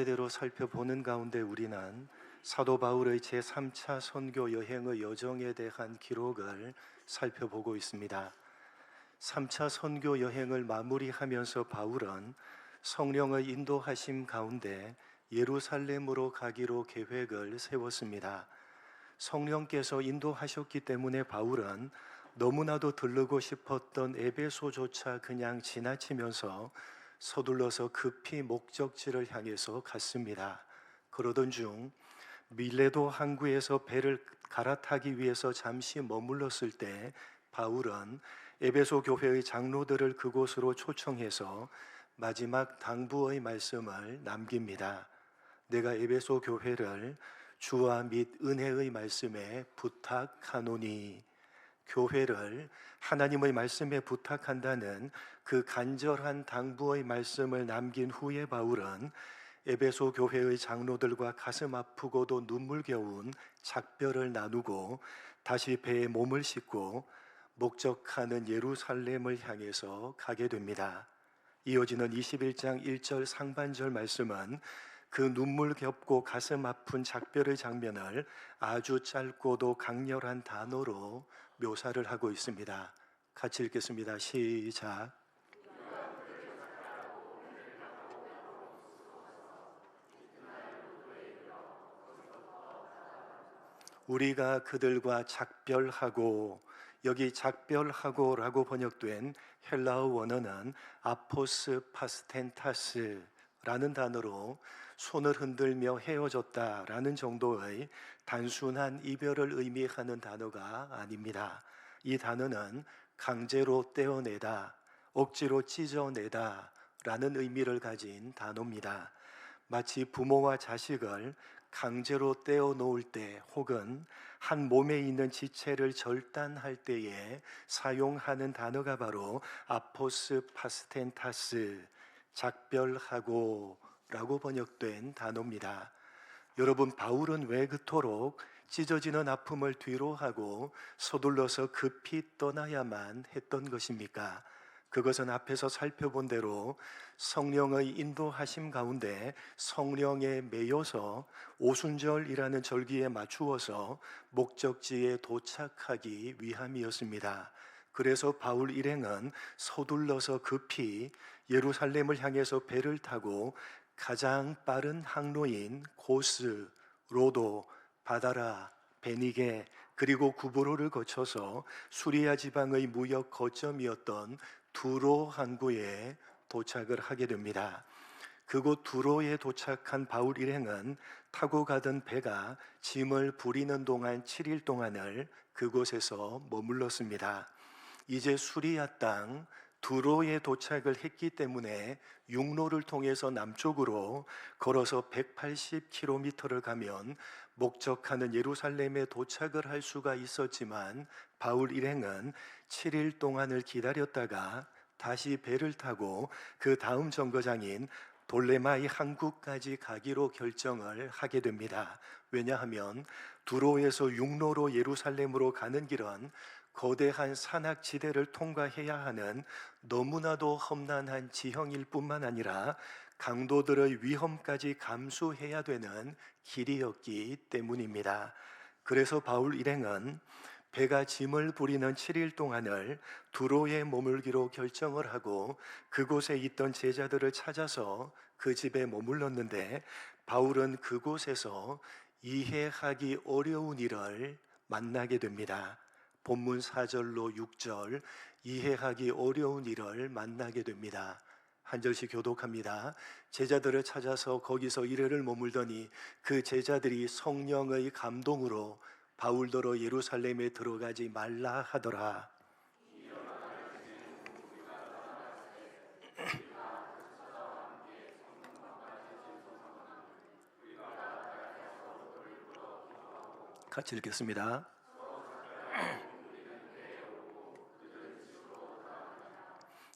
차례대로 살펴보는 가운데 우리는 사도 바울의 제3차 선교 여행의 여정에 대한 기록을 살펴보고 있습니다. 3차 선교 여행을 마무리하면서 바울은 성령의 인도하심 가운데 예루살렘으로 가기로 계획을 세웠습니다. 성령께서 인도하셨기 때문에 바울은 너무나도 들르고 싶었던 에베소조차 그냥 지나치면서 서둘러서 급히 목적지를 향해서 갔습니다. 그러던 중 밀레도 항구에서 배를 갈아타기 위해서 잠시 머물렀을 때 바울은 에베소 교회의 장로들을 그곳으로 초청해서 마지막 당부의 말씀을 남깁니다. 내가 에베소 교회를 주와 및 은혜의 말씀에 부탁하노니, 교회를 하나님의 말씀에 부탁한다는 그 간절한 당부의 말씀을 남긴 후에 바울은 에베소 교회의 장로들과 가슴 아프고도 눈물겨운 작별을 나누고 다시 배에 몸을 싣고 목적하는 예루살렘을 향해서 가게 됩니다. 이어지는 21장 1절 상반절 말씀은 그 눈물겹고 가슴 아픈 작별의 장면을 아주 짧고도 강렬한 단어로 묘사를 하고 있습니다. 같이 읽겠습니다. 시작. 우리가 그들과 작별하고, 여기 작별하고라고 번역된 헬라어 원어는 아포스 파스텐타스라는 단어로 손을 흔들며 헤어졌다라는 정도의 단순한 이별을 의미하는 단어가 아닙니다. 이 단어는 강제로 떼어내다, 억지로 찢어내다 라는 의미를 가진 단어입니다. 마치 부모와 자식을 강제로 떼어놓을 때 혹은 한 몸에 있는 지체를 절단할 때에 사용하는 단어가 바로 아포스 파스텐타스, 작별하고 라고 번역된 단어입니다. 여러분, 바울은 왜 그토록 찢어지는 아픔을 뒤로하고 서둘러서 급히 떠나야만 했던 것입니까? 그것은 앞에서 살펴본 대로 성령의 인도하심 가운데 성령에 매여서 오순절이라는 절기에 맞추어서 목적지에 도착하기 위함이었습니다. 그래서 바울 일행은 서둘러서 급히 예루살렘을 향해서 배를 타고 가장 빠른 항로인 고스, 로도, 바다라, 베니게 그리고 구브로를 거쳐서 수리아 지방의 무역 거점이었던 두로 항구에 도착을 하게 됩니다. 그곳 두로에 도착한 바울 일행은 타고 가던 배가 짐을 부리는 동안 7일 동안을 그곳에서 머물렀습니다. 이제 수리아 땅 두로에 도착을 했기 때문에 육로를 통해서 남쪽으로 걸어서 180km를 가면 목적하는 예루살렘에 도착을 할 수가 있었지만 바울 일행은 7일 동안을 기다렸다가 다시 배를 타고 그 다음 정거장인 돌레마이 항구까지 가기로 결정을 하게 됩니다. 왜냐하면 두로에서 육로로 예루살렘으로 가는 길은 거대한 산악지대를 통과해야 하는 너무나도 험난한 지형일 뿐만 아니라 강도들의 위험까지 감수해야 되는 길이었기 때문입니다. 그래서 바울 일행은 배가 짐을 부리는 7일 동안을 두로에 머물기로 결정을 하고 그곳에 있던 제자들을 찾아서 그 집에 머물렀는데 바울은 그곳에서 이해하기 어려운 일을 만나게 됩니다. 본문 4절로 6절, 이해하기 어려운 일을 만나게 됩니다. 한 절씩 교독합니다. 제자들을 찾아서 거기서 이래를 머물더니 그 제자들이 성령의 감동으로 바울더러 예루살렘에 들어가지 말라 하더라. 같이 읽겠습니다.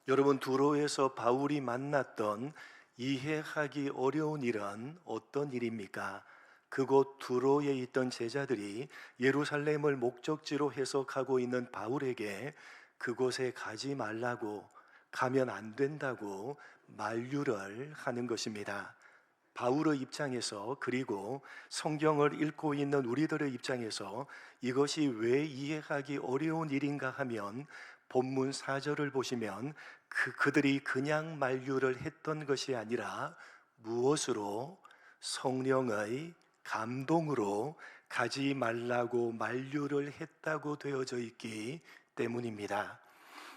여러분, 두로에서 바울이 만났던 이해하기 어려운 일은 어떤 일입니까? 그곳 두로에 있던 제자들이 예루살렘을 목적지로 해서 가고 있는 바울에게 그곳에 가지 말라고, 가면 안 된다고 만류를 하는 것입니다. 바울의 입장에서, 그리고 성경을 읽고 있는 우리들의 입장에서 이것이 왜 이해하기 어려운 일인가 하면, 본문 4절을 보시면 그들이 그냥 만류를 했던 것이 아니라 무엇으로? 성령의 감동으로 가지 말라고 만류를 했다고 되어져 있기 때문입니다.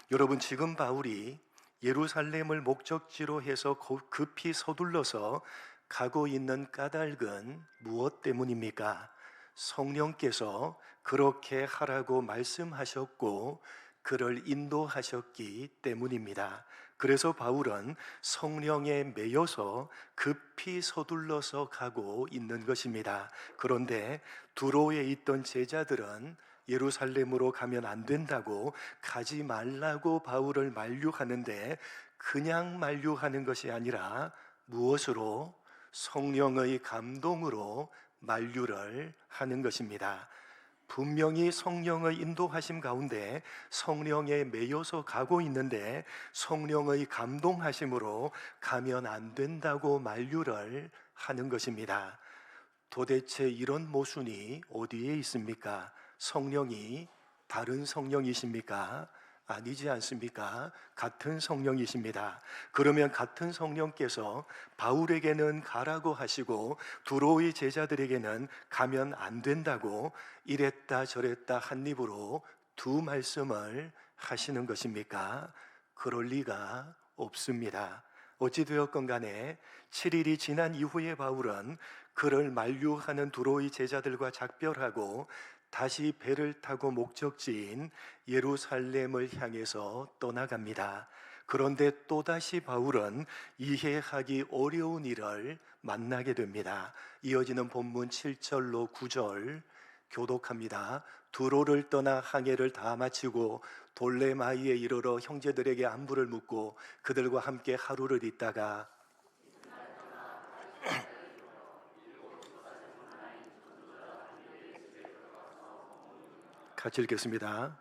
여러분, 지금 바울이 예루살렘을 목적지로 해서 급히 서둘러서 가고 있는 까닭은 무엇 때문입니까? 성령께서 그렇게 하라고 말씀하셨고 그를 인도하셨기 때문입니다. 그래서 바울은 성령에 매여서 급히 서둘러서 가고 있는 것입니다. 그런데 두로에 있던 제자들은 예루살렘으로 가면 안 된다고, 가지 말라고 바울을 만류하는데, 그냥 만류하는 것이 아니라 무엇으로? 성령의 감동으로 만류를 하는 것입니다. 분명히 성령의 인도하심 가운데 성령에 매여서 가고 있는데, 성령의 감동하심으로 가면 안 된다고 만류를 하는 것입니다. 도대체 이런 모순이 어디에 있습니까? 성령이 다른 성령이십니까? 아니지 않습니까? 같은 성령이십니다. 그러면 같은 성령께서 바울에게는 가라고 하시고 두로의 제자들에게는 가면 안 된다고 이랬다 저랬다 한 입으로 두 말씀을 하시는 것입니까? 그럴 리가 없습니다. 어찌되었건 간에 7일이 지난 이후에 바울은 그를 만류하는 두로의 제자들과 작별하고 다시 배를 타고 목적지인 예루살렘을 향해서 떠나갑니다. 그런데 또다시 바울은 이해하기 어려운 일을 만나게 됩니다. 이어지는 본문 7절로 9절 교독합니다. 두로를 떠나 항해를 다 마치고 돌레마이에 이르러 형제들에게 안부를 묻고 그들과 함께 하루를 있다가 같이 읽겠습니다.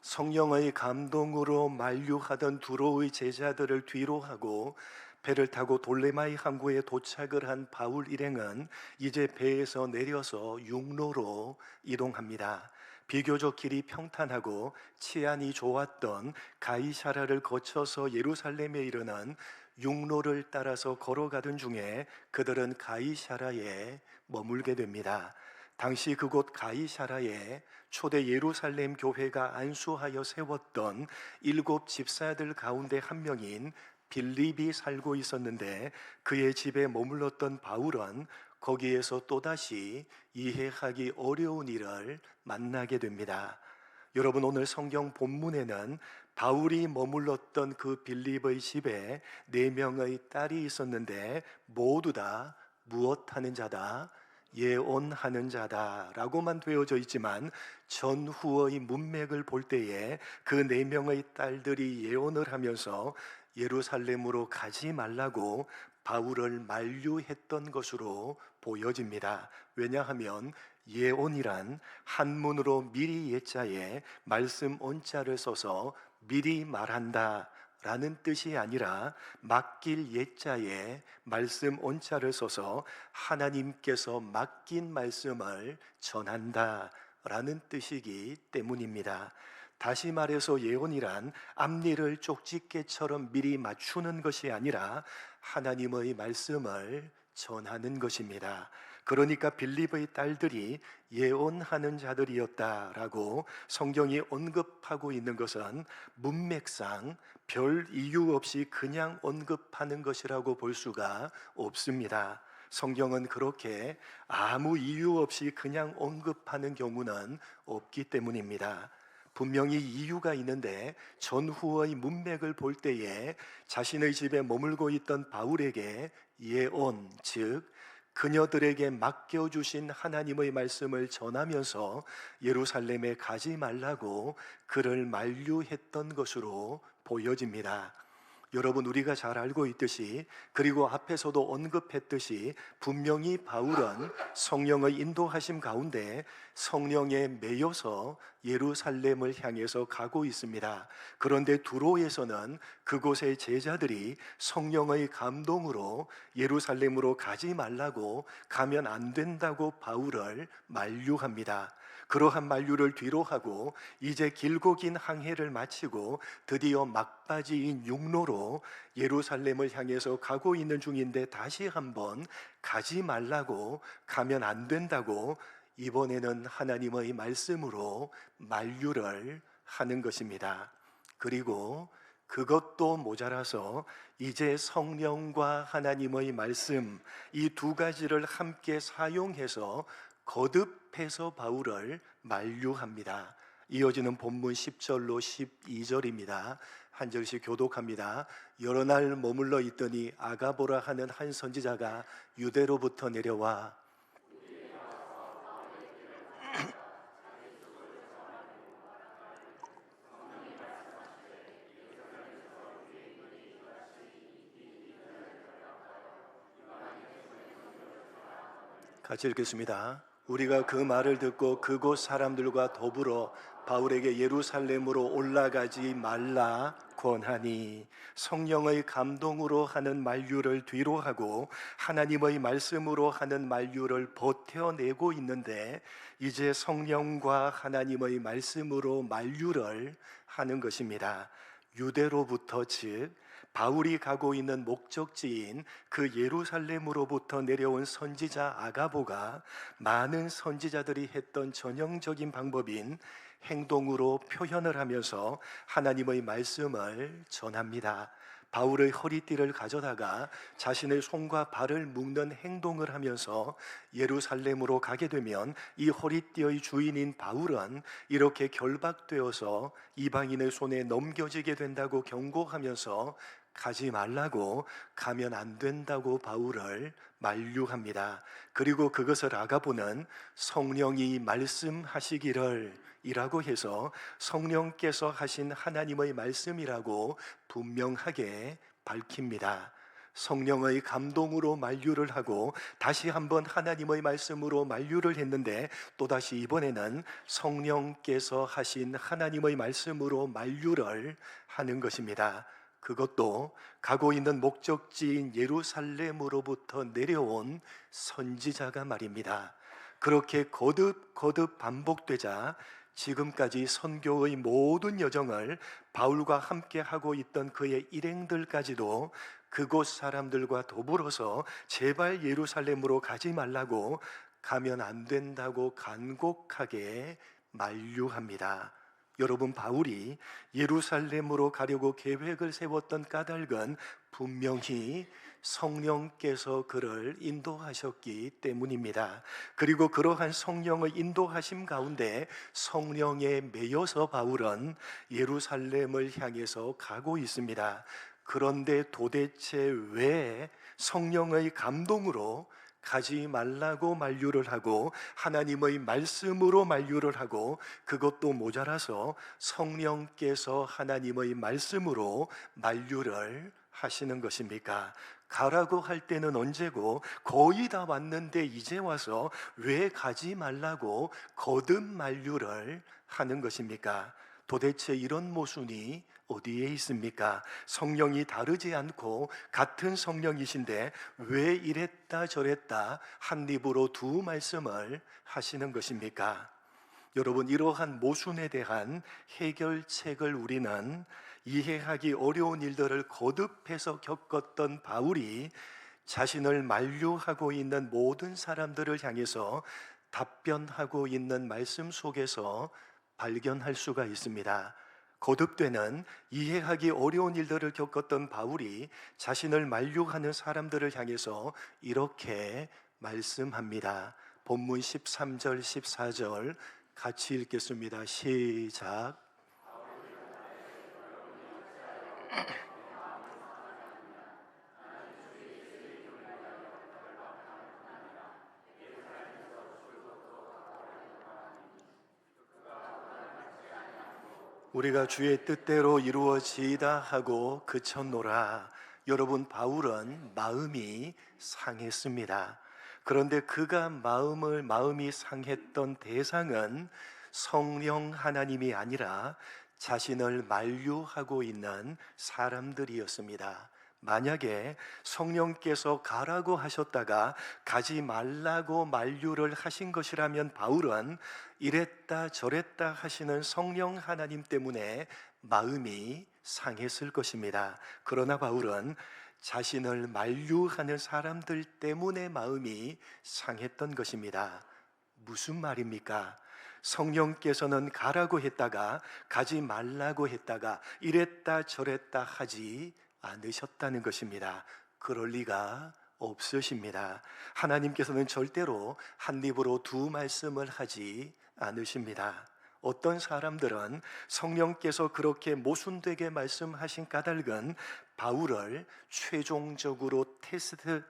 성령의 감동으로 만류하던 두로의 제자들을 뒤로 하고 배를 타고 돌레마이 항구에 도착을 한 바울 일행은 이제 배에서 내려서 육로로 이동합니다. 비교적 길이 평탄하고 치안이 좋았던 가이사라를 거쳐서 예루살렘에 이르는 육로를 따라서 걸어가던 중에 그들은 가이사라에 머물게 됩니다. 당시 그곳 가이사라에 초대 예루살렘 교회가 안수하여 세웠던 7 집사들 가운데 한 명인 빌립이 살고 있었는데, 그의 집에 머물렀던 바울은 거기에서 또다시 이해하기 어려운 일을 만나게 됩니다. 여러분, 오늘 성경 본문에는 바울이 머물렀던 그 빌립의 집에 4명의 딸이 있었는데 모두 다 무엇하는 자다? 예언하는 자다라고만 되어져 있지만 전후의 문맥을 볼 때에 그 4명의 딸들이 예언을 하면서 예루살렘으로 가지 말라고 바울을 만류했던 것으로 보여집니다. 왜냐하면 예언이란 한문으로 미리 예자에 말씀 언자를 써서 미리 말한다 라는 뜻이 아니라 맡길 예자에 말씀 언자를 써서 하나님께서 맡긴 말씀을 전한다 라는 뜻이기 때문입니다. 다시 말해서 예언이란 앞니를 쪽집게처럼 미리 맞추는 것이 아니라 하나님의 말씀을 전하는 것입니다. 그러니까 빌립의 딸들이 예언하는 자들이었다라고 성경이 언급하고 있는 것은 문맥상 별 이유 없이 그냥 언급하는 것이라고 볼 수가 없습니다. 성경은 그렇게 아무 이유 없이 그냥 언급하는 경우는 없기 때문입니다. 분명히 이유가 있는데 전후의 문맥을 볼 때에 자신의 집에 머물고 있던 바울에게 예언, 즉 그녀들에게 맡겨주신 하나님의 말씀을 전하면서 예루살렘에 가지 말라고 그를 만류했던 것으로 보여집니다. 여러분, 우리가 잘 알고 있듯이, 그리고 앞에서도 언급했듯이 분명히 바울은 성령의 인도하심 가운데 성령에 매여서 예루살렘을 향해서 가고 있습니다. 그런데 두로에서는 그곳의 제자들이 성령의 감동으로 예루살렘으로 가지 말라고, 가면 안 된다고 바울을 만류합니다. 그러한 만류를 뒤로 하고 이제 길고 긴 항해를 마치고 드디어 막바지인 육로로 예루살렘을 향해서 가고 있는 중인데, 다시 한번 가지 말라고, 가면 안 된다고 이번에는 하나님의 말씀으로 만류를 하는 것입니다. 그리고 그것도 모자라서 이제 성령과 하나님의 말씀, 이 두 가지를 함께 사용해서 거듭해서 바울을 만류합니다. 이어지는 본문 10절로 12절입니다. 한 절씩 교독합니다. 여러 날 머물러 있더니 아가보라 하는 한 선지자가 유대로부터 내려와 같이 읽겠습니다. 우리가 그 말을 듣고 그곳 사람들과 더불어 바울에게 예루살렘으로 올라가지 말라 권하니, 성령의 감동으로 하는 만류를 뒤로 하고 하나님의 말씀으로 하는 만류를 버텨내고 있는데, 이제 성령과 하나님의 말씀으로 만류를 하는 것입니다. 유대로부터, 즉 바울이 가고 있는 목적지인 그 예루살렘으로부터 내려온 선지자 아가보가 많은 선지자들이 했던 전형적인 방법인 행동으로 표현을 하면서 하나님의 말씀을 전합니다. 바울의 허리띠를 가져다가 자신의 손과 발을 묶는 행동을 하면서 예루살렘으로 가게 되면 이 허리띠의 주인인 바울은 이렇게 결박되어서 이방인의 손에 넘겨지게 된다고 경고하면서 가지 말라고, 가면 안 된다고 바울을 만류합니다. 그리고 그것을 아가보는 성령이 말씀하시기를 이라고 해서 성령께서 하신 하나님의 말씀이라고 분명하게 밝힙니다. 성령의 감동으로 만류를 하고 다시 한번 하나님의 말씀으로 만류를 했는데, 또다시 이번에는 성령께서 하신 하나님의 말씀으로 만류를 하는 것입니다. 그것도 가고 있는 목적지인 예루살렘으로부터 내려온 선지자가 말입니다. 그렇게 거듭 반복되자 지금까지 선교의 모든 여정을 바울과 함께 하고 있던 그의 일행들까지도 그곳 사람들과 더불어서 제발 예루살렘으로 가지 말라고, 가면 안 된다고 간곡하게 만류합니다. 여러분, 바울이 예루살렘으로 가려고 계획을 세웠던 까닭은 분명히 성령께서 그를 인도하셨기 때문입니다. 그리고 그러한 성령의 인도하심 가운데 성령에 매여서 바울은 예루살렘을 향해서 가고 있습니다. 그런데 도대체 왜 성령의 감동으로 가지 말라고 만류를 하고 하나님의 말씀으로 만류를 하고, 그것도 모자라서 성령께서 하나님의 말씀으로 만류를 하시는 것입니까? 가라고 할 때는 언제고 거의 다 왔는데 이제 와서 왜 가지 말라고 거듭 만류를 하는 것입니까? 도대체 이런 모순이 어디에 있습니까? 성령이 다르지 않고 같은 성령이신데 왜 이랬다 저랬다 한 입으로 두 말씀을 하시는 것입니까? 여러분, 이러한 모순에 대한 해결책을 우리는 이해하기 어려운 일들을 거듭해서 겪었던 바울이 자신을 만류하고 있는 모든 사람들을 향해서 답변하고 있는 말씀 속에서 발견할 수가 있습니다. 거듭되는 이해하기 어려운 일들을 겪었던 바울이 자신을 만류하는 사람들을 향해서 이렇게 말씀합니다. 본문 13절 14절 같이 읽겠습니다. 시작. 우리가 주의 뜻대로 이루어지이다 하고 그쳤노라. 여러분, 바울은 마음이 상했습니다. 그런데 그가 마음이 상했던 대상은 성령 하나님이 아니라 자신을 만류하고 있는 사람들이었습니다. 만약에 성령께서 가라고 하셨다가 가지 말라고 만류를 하신 것이라면 바울은 이랬다 저랬다 하시는 성령 하나님 때문에 마음이 상했을 것입니다. 그러나 바울은 자신을 만류하는 사람들 때문에 마음이 상했던 것입니다. 무슨 말입니까? 성령께서는 가라고 했다가 가지 말라고 했다가 이랬다 저랬다 하지 않으셨다는 것입니다. 그럴 리가 없으십니다. 하나님께서는 절대로 한 입으로 두 말씀을 하지 않으십니다. 어떤 사람들은 성령께서 그렇게 모순되게 말씀하신 까닭은 바울을 최종적으로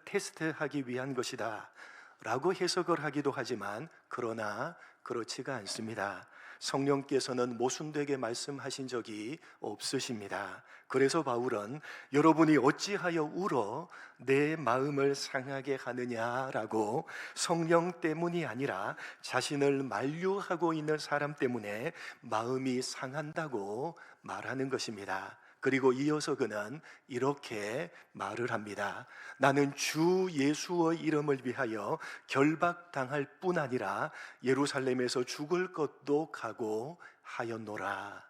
테스트하기 위한 것이다 라고 해석을 하기도 하지만, 그러나 그렇지가 않습니다. 성령께서는 모순되게 말씀하신 적이 없으십니다. 그래서 바울은 여러분이 어찌하여 울어 내 마음을 상하게 하느냐라고 성령 때문이 아니라 자신을 만류하고 있는 사람 때문에 마음이 상한다고 말하는 것입니다. 그리고 이어서 그는 이렇게 말을 합니다. 나는 주 예수의 이름을 위하여 결박당할 뿐 아니라 예루살렘에서 죽을 것도 각오하였노라.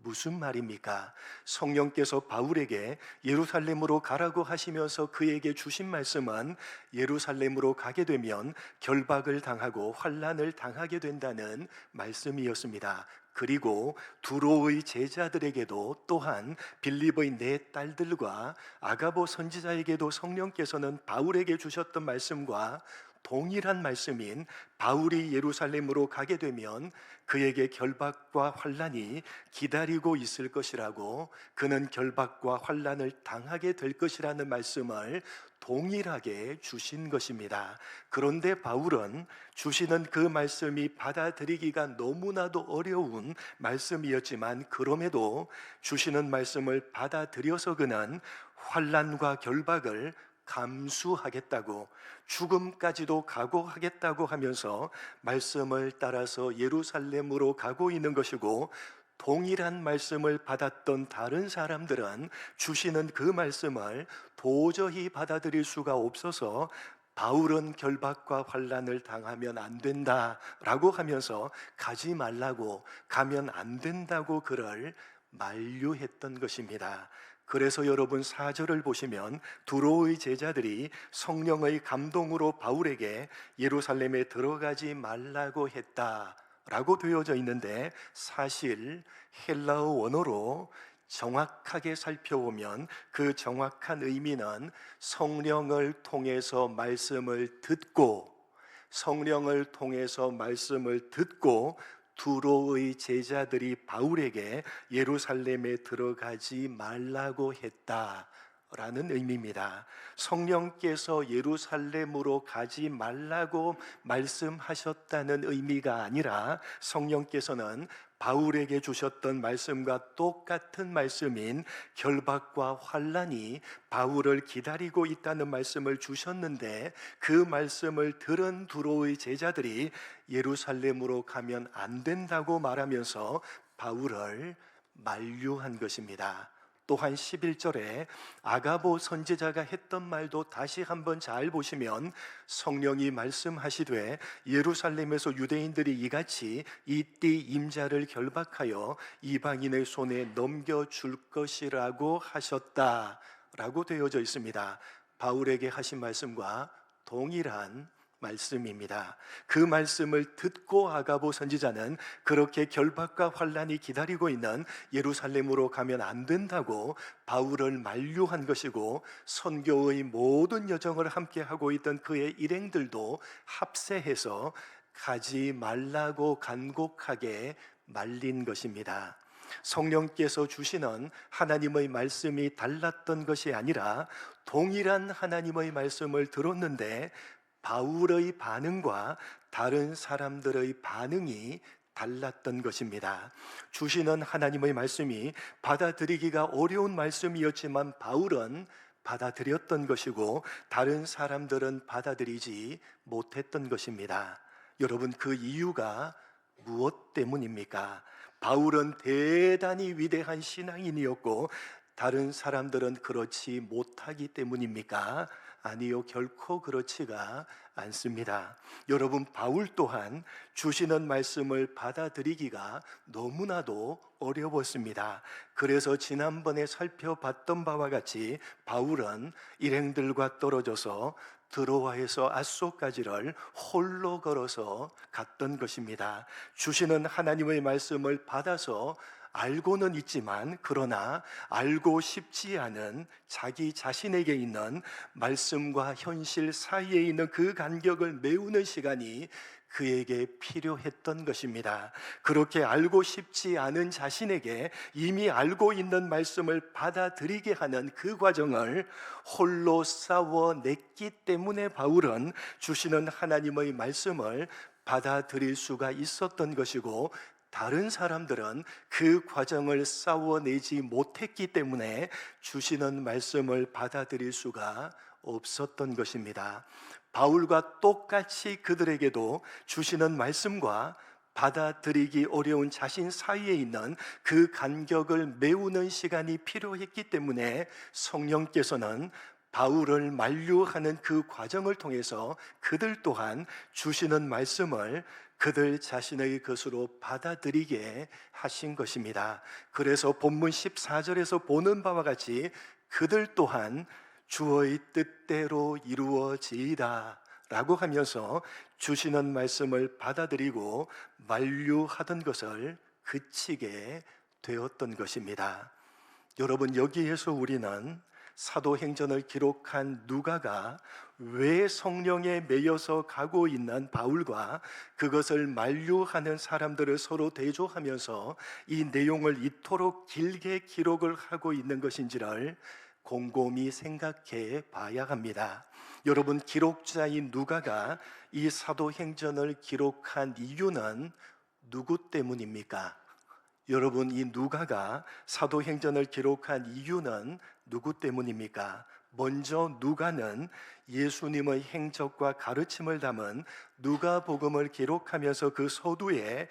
무슨 말입니까? 성령께서 바울에게 예루살렘으로 가라고 하시면서 그에게 주신 말씀은 예루살렘으로 가게 되면 결박을 당하고 환난을 당하게 된다는 말씀이었습니다. 그리고 두로의 제자들에게도 또한 빌립의 네 딸들과 아가보 선지자에게도 성령께서는 바울에게 주셨던 말씀과 동일한 말씀인 바울이 예루살렘으로 가게 되면 그에게 결박과 환난이 기다리고 있을 것이라고, 그는 결박과 환난을 당하게 될 것이라는 말씀을 동일하게 주신 것입니다. 그런데 바울은 주시는 그 말씀이 받아들이기가 너무나도 어려운 말씀이었지만, 그럼에도 주시는 말씀을 받아들여서 그는 환난과 결박을 감수하겠다고, 죽음까지도 각오하겠다고 하면서 말씀을 따라서 예루살렘으로 가고 있는 것이고, 동일한 말씀을 받았던 다른 사람들은 주시는 그 말씀을 도저히 받아들일 수가 없어서 바울은 결박과 환난을 당하면 안 된다라고 하면서 가지 말라고, 가면 안 된다고 그를 만류했던 것입니다. 그래서 여러분, 4절을 보시면 두로의 제자들이 성령의 감동으로 바울에게 예루살렘에 들어가지 말라고 했다라고 되어져 있는데, 사실 헬라어 원어로 정확하게 살펴보면 그 정확한 의미는 성령을 통해서 말씀을 듣고 두로의 제자들이 바울에게 예루살렘에 들어가지 말라고 했다라는 의미입니다. 성령께서 예루살렘으로 가지 말라고 말씀하셨다는 의미가 아니라, 성령께서는 바울에게 주셨던 말씀과 똑같은 말씀인 결박과 환난이 바울을 기다리고 있다는 말씀을 주셨는데, 그 말씀을 들은 두로의 제자들이 예루살렘으로 가면 안 된다고 말하면서 바울을 만류한 것입니다. 또한 11절에 아가보 선지자가 했던 말도 다시 한번 잘 보시면, 성령이 말씀하시되 예루살렘에서 유대인들이 이같이 이 띠 임자를 결박하여 이방인의 손에 넘겨줄 것이라고 하셨다라고 되어져 있습니다. 바울에게 하신 말씀과 동일한 말씀입니다. 그 말씀을 듣고 아가보 선지자는 그렇게 결박과 환난이 기다리고 있는 예루살렘으로 가면 안 된다고 바울을 만류한 것이고, 선교의 모든 여정을 함께 하고 있던 그의 일행들도 합세해서 가지 말라고 간곡하게 말린 것입니다. 성령께서 주시는 하나님의 말씀이 달랐던 것이 아니라 동일한 하나님의 말씀을 들었는데 바울의 반응과 다른 사람들의 반응이 달랐던 것입니다. 주시는 하나님의 말씀이 받아들이기가 어려운 말씀이었지만 바울은 받아들였던 것이고 다른 사람들은 받아들이지 못했던 것입니다. 여러분, 그 이유가 무엇 때문입니까? 바울은 대단히 위대한 신앙인이었고 다른 사람들은 그렇지 못하기 때문입니까? 아니요, 결코 그렇지가 않습니다. 여러분, 바울 또한 주시는 말씀을 받아들이기가 너무나도 어려웠습니다. 그래서 지난번에 살펴봤던 바와 같이 바울은 일행들과 떨어져서 드로아에서 앗소까지를 홀로 걸어서 갔던 것입니다. 주시는 하나님의 말씀을 받아서 알고는 있지만 그러나 알고 싶지 않은 자기 자신에게 있는 말씀과 현실 사이에 있는 그 간격을 메우는 시간이 그에게 필요했던 것입니다. 그렇게 알고 싶지 않은 자신에게 이미 알고 있는 말씀을 받아들이게 하는 그 과정을 홀로 싸워냈기 때문에 바울은 주시는 하나님의 말씀을 받아들일 수가 있었던 것이고 다른 사람들은 그 과정을 싸워내지 못했기 때문에 주시는 말씀을 받아들일 수가 없었던 것입니다. 바울과 똑같이 그들에게도 주시는 말씀과 받아들이기 어려운 자신 사이에 있는 그 간격을 메우는 시간이 필요했기 때문에 성령께서는 바울을 만류하는 그 과정을 통해서 그들 또한 주시는 말씀을 그들 자신의 것으로 받아들이게 하신 것입니다. 그래서 본문 14절에서 보는 바와 같이 그들 또한 주의 뜻대로 이루어지이다 라고 하면서 주시는 말씀을 받아들이고 만류하던 것을 그치게 되었던 것입니다. 여러분, 여기에서 우리는 사도행전을 기록한 누가가 왜 성령에 매여서 가고 있는 바울과 그것을 만류하는 사람들을 서로 대조하면서 이 내용을 이토록 길게 기록을 하고 있는 것인지를 곰곰이 생각해 봐야 합니다. 여러분, 기록자인 누가가 이 사도행전을 기록한 이유는 누구 때문입니까? 여러분, 이 누가가 사도행전을 기록한 이유는 누구 때문입니까? 먼저 누가는 예수님의 행적과 가르침을 담은 누가복음을 기록하면서 그 서두에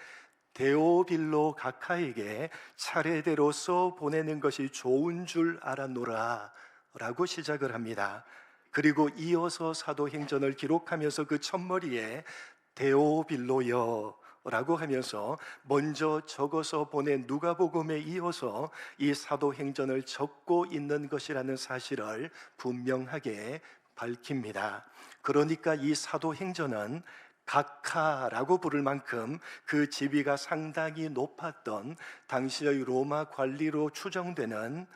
데오빌로 각하에게 차례대로 써 보내는 것이 좋은 줄 알았노라 라고 시작을 합니다. 그리고 이어서 사도행전을 기록하면서 그 첫머리에 데오빌로여 라고 하면서 먼저 적어서 보낸 누가복음에 이어서 이 사도행전을 적고 있는 것이라는 사실을 분명하게 밝힙니다. 그러니까 이 사도행전은 각하라고 부를 만큼 그 지위가 상당히 높았던 당시의 로마 관리로 추정되는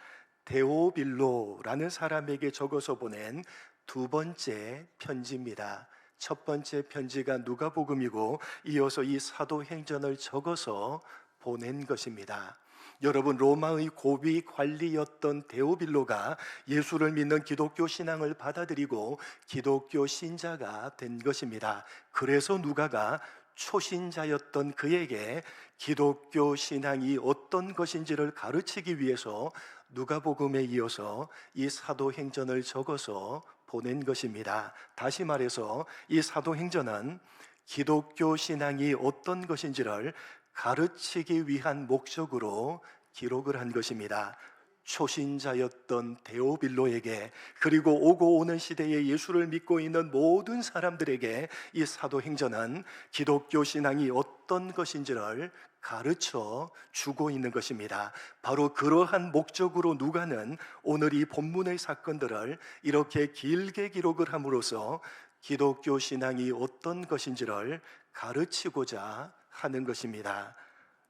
데오빌로라는 사람에게 적어서 보낸 두 번째 편지입니다. 첫 번째 편지가 누가복음이고 이어서 이 사도행전을 적어서 보낸 것입니다. 여러분, 로마의 고위 관리였던 데오빌로가 예수를 믿는 기독교 신앙을 받아들이고 기독교 신자가 된 것입니다. 그래서 누가가 초신자였던 그에게 기독교 신앙이 어떤 것인지를 가르치기 위해서 누가복음에 이어서 이 사도행전을 적어서 보낸 것입니다. 다시 말해서 이 사도행전은 기독교 신앙이 어떤 것인지를 가르치기 위한 목적으로 기록을 한 것입니다. 초신자였던 데오빌로에게, 그리고 오고 오는 시대에 예수를 믿고 있는 모든 사람들에게 이 사도행전은 기독교 신앙이 어떤 것인지를 가르쳐 주고 있는 것입니다. 바로 그러한 목적으로 누가는 오늘 이 본문의 사건들을 이렇게 길게 기록을 함으로써 기독교 신앙이 어떤 것인지를 가르치고자 하는 것입니다.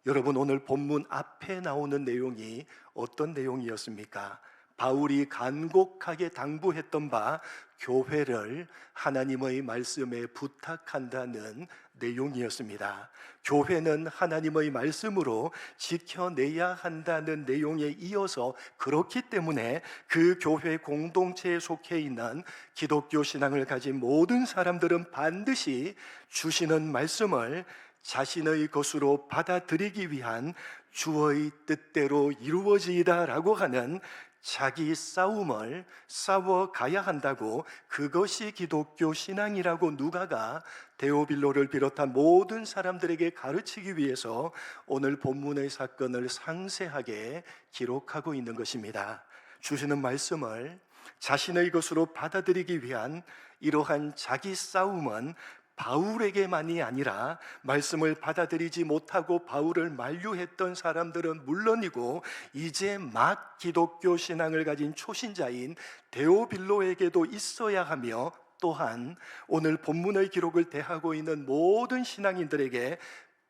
여러분, 오늘 본문 앞에 나오는 내용이 어떤 내용이었습니까? 바울이 간곡하게 당부했던 바 교회를 하나님의 말씀에 부탁한다는 내용이었습니다. 교회는 하나님의 말씀으로 지켜내야 한다는 내용에 이어서 그렇기 때문에 그 교회 공동체에 속해 있는 기독교 신앙을 가진 모든 사람들은 반드시 주시는 말씀을 자신의 것으로 받아들이기 위한 주의 뜻대로 이루어지이다라고 하는 자기 싸움을 싸워가야 한다고, 그것이 기독교 신앙이라고 누가가 데오빌로를 비롯한 모든 사람들에게 가르치기 위해서 오늘 본문의 사건을 상세하게 기록하고 있는 것입니다. 주시는 말씀을 자신의 것으로 받아들이기 위한 이러한 자기 싸움은 바울에게만이 아니라 말씀을 받아들이지 못하고 바울을 만류했던 사람들은 물론이고 이제 막 기독교 신앙을 가진 초신자인 데오빌로에게도 있어야 하며, 또한 오늘 본문의 기록을 대하고 있는 모든 신앙인들에게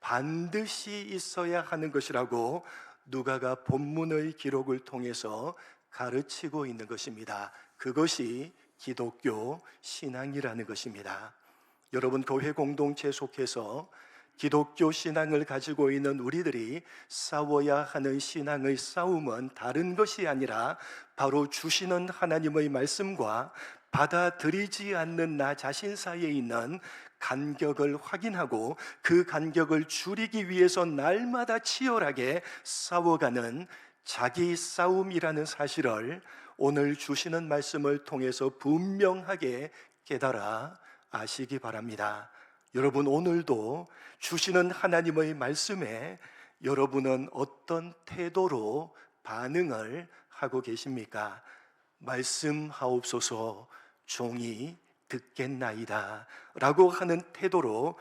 반드시 있어야 하는 것이라고 누가가 본문의 기록을 통해서 가르치고 있는 것입니다. 그것이 기독교 신앙이라는 것입니다. 여러분, 교회 공동체 속해서 기독교 신앙을 가지고 있는 우리들이 싸워야 하는 신앙의 싸움은 다른 것이 아니라 바로 주시는 하나님의 말씀과 받아들이지 않는 나 자신 사이에 있는 간격을 확인하고 그 간격을 줄이기 위해서 날마다 치열하게 싸워가는 자기 싸움이라는 사실을 오늘 주시는 말씀을 통해서 분명하게 깨달아 아시기 바랍니다. 여러분, 오늘도 주시는 하나님의 말씀에 여러분은 어떤 태도로 반응을 하고 계십니까? 말씀하옵소서, 종이 듣겠나이다 라고 하는 태도로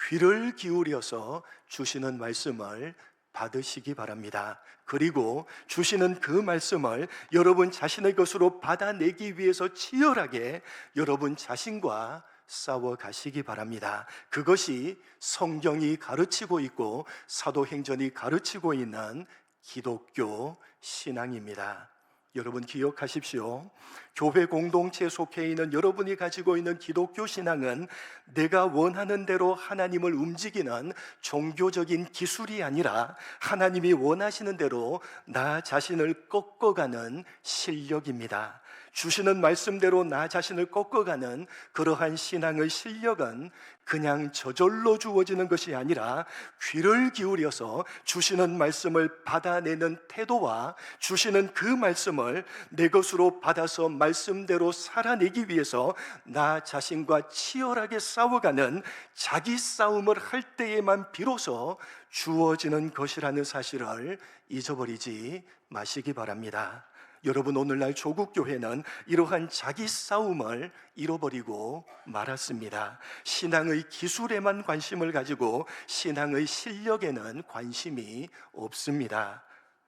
귀를 기울여서 주시는 말씀을 받으시기 바랍니다. 그리고 주시는 그 말씀을 여러분 자신의 것으로 받아내기 위해서 치열하게 여러분 자신과 싸워 가시기 바랍니다. 그것이 성경이 가르치고 있고 사도행전이 가르치고 있는 기독교 신앙입니다. 여러분 기억하십시오. 교회 공동체에 속해 있는 여러분이 가지고 있는 기독교 신앙은 내가 원하는 대로 하나님을 움직이는 종교적인 기술이 아니라 하나님이 원하시는 대로 나 자신을 꺾어가는 실력입니다. 주시는 말씀대로 나 자신을 꺾어가는 그러한 신앙의 실력은 그냥 저절로 주어지는 것이 아니라 귀를 기울여서 주시는 말씀을 받아내는 태도와 주시는 그 말씀을 내 것으로 받아서 말씀대로 살아내기 위해서 나 자신과 치열하게 싸워가는 자기 싸움을 할 때에만 비로소 주어지는 것이라는 사실을 잊어버리지 마시기 바랍니다. 여러분, 오늘날 조국교회는 이러한 자기 싸움을 잃어버리고 말았습니다. 신앙의 기술에만 관심을 가지고 신앙의 실력에는 관심이 없습니다.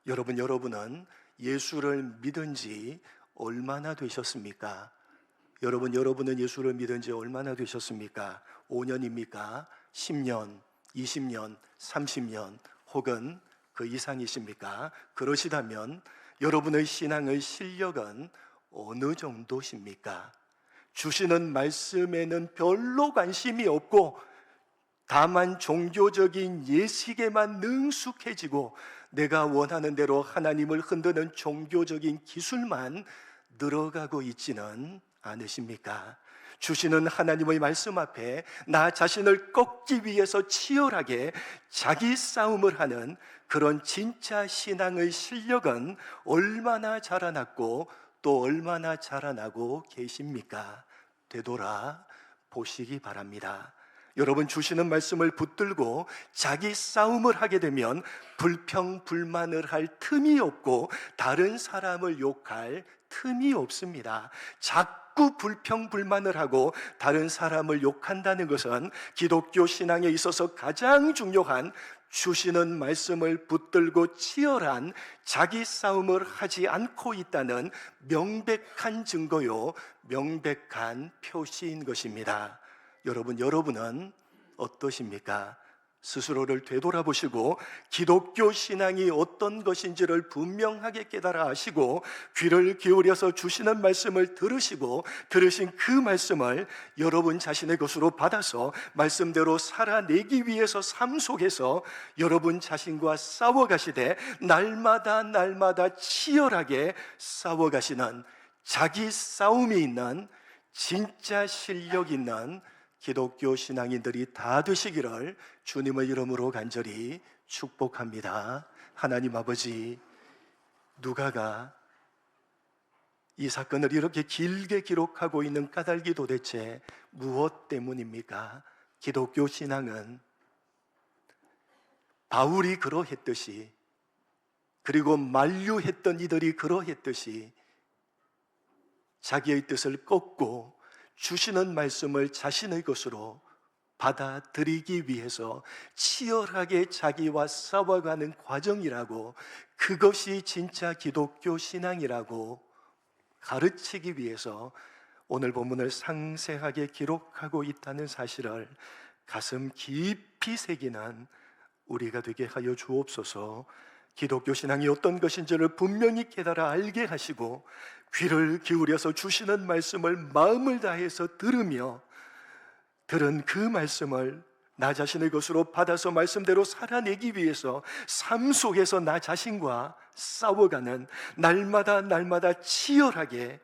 여러분은 예수를 믿은 지 얼마나 되셨습니까? 여러분은 예수를 믿은 지 얼마나 되셨습니까? 5년입니까? 10년, 20년, 30년 혹은 그 이상이십니까? 그러시다면 여러분의 신앙의 실력은 어느 정도십니까? 주시는 말씀에는 별로 관심이 없고 다만 종교적인 예식에만 능숙해지고 내가 원하는 대로 하나님을 흔드는 종교적인 기술만 늘어가고 있지는 않으십니까? 주시는 하나님의 말씀 앞에 나 자신을 꺾기 위해서 치열하게 자기 싸움을 하는 그런 진짜 신앙의 실력은 얼마나 자라났고 또 얼마나 자라나고 계십니까? 되돌아 보시기 바랍니다. 여러분, 주시는 말씀을 붙들고 자기 싸움을 하게 되면 불평불만을 할 틈이 없고 다른 사람을 욕할 틈이 없습니다. 자꾸 불평불만을 하고 다른 사람을 욕한다는 것은 기독교 신앙에 있어서 가장 중요한 주시는 말씀을 붙들고 치열한 자기 싸움을 하지 않고 있다는 명백한 증거요, 명백한 표시인 것입니다. 여러분은 어떠십니까? 스스로를 되돌아보시고 기독교 신앙이 어떤 것인지를 분명하게 깨달아 아시고 귀를 기울여서 주시는 말씀을 들으시고 들으신 그 말씀을 여러분 자신의 것으로 받아서 말씀대로 살아내기 위해서 삶 속에서 여러분 자신과 싸워가시되 날마다 치열하게 싸워가시는 자기 싸움이 있는 진짜 실력 있는 기독교 신앙인들이 다 되시기를 주님의 이름으로 간절히 축복합니다. 하나님 아버지, 누가가 이 사건을 이렇게 길게 기록하고 있는 까닭이 도대체 무엇 때문입니까? 기독교 신앙은 바울이 그러했듯이, 그리고 만류했던 이들이 그러했듯이 자기의 뜻을 꺾고 주시는 말씀을 자신의 것으로 받아들이기 위해서 치열하게 자기와 싸워가는 과정이라고, 그것이 진짜 기독교 신앙이라고 가르치기 위해서 오늘 본문을 상세하게 기록하고 있다는 사실을 가슴 깊이 새기는 우리가 되게 하여 주옵소서. 기독교 신앙이 어떤 것인지를 분명히 깨달아 알게 하시고 귀를 기울여서 주시는 말씀을 마음을 다해서 들으며 들은 그 말씀을 나 자신의 것으로 받아서 말씀대로 살아내기 위해서 삶 속에서 나 자신과 싸워가는, 날마다 치열하게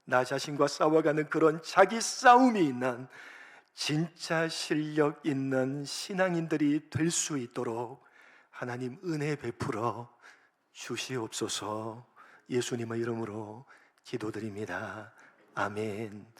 나 자신과 싸워가는 그런 자기 싸움이 있는 진짜 실력 있는 신앙인들이 될 수 있도록 하나님 은혜 베풀어 주시옵소서. 예수님의 이름으로 기도드립니다. 아멘.